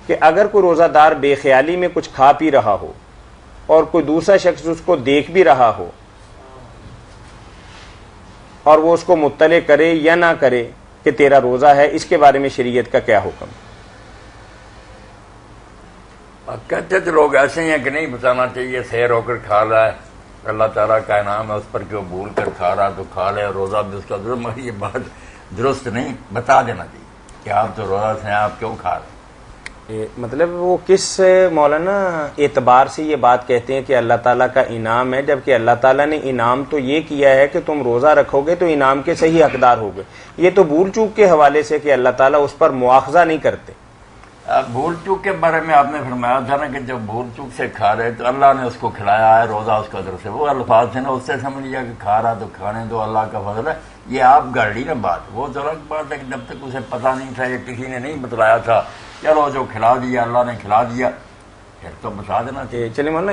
کہ اگر کوئی روزہ دار بے خیالی میں کچھ کھا پی رہا ہو اور کوئی دوسرا شخص اس کو دیکھ بھی رہا ہو اور وہ اس کو مطلع کرے یا نہ کرے کہ تیرا روزہ ہے، اس کے بارے میں شریعت کا کیا حکم؟ کہتے تو لوگ ایسے ہی ہیں کہ نہیں بتانا چاہیے، سیر ہو کر کھا رہا ہے، اللہ تعالیٰ کا انعام ہے اس پر کہ وہ بھول کر کھا رہا تو کھا لے، روزہ بھی اس کا درست، مگر یہ بات درست نہیں، بتا دینا چاہیے کہ آپ تو روزہ سے ہیں، آپ کیوں کھا رہے ہیں۔ مطلب وہ کس مولانا اعتبار سے یہ بات کہتے ہیں کہ اللہ تعالیٰ کا انعام ہے، جبکہ اللہ تعالیٰ نے انعام تو یہ کیا ہے کہ تم روزہ رکھو گے تو انعام کے صحیح حقدار ہوگے، یہ تو بھول چوک کے حوالے سے کہ اللہ تعالیٰ اس پر مواخذہ نہیں کرتے۔ بھول چوک کے بارے میں آپ نے فرمایا تھا نا کہ جب بھول چوک سے کھا رہے تو اللہ نے اس کو کھلایا ہے، روزہ اس قدر سے، وہ الفاظ سے نا اس سے سمجھ لیا کہ کھا رہا تو کھانے دو، اللہ کا فضل ہے، یہ آپ گڑ لی نا بات، وہ تو الگ بات ہے کہ جب تک اسے پتہ نہیں تھا یا کسی نے نہیں بتلایا تھا، چلو جو کھلا دیا اللہ نے کھلا دیا، پھر تو بتا دینا چاہیے۔ چلیے مولانا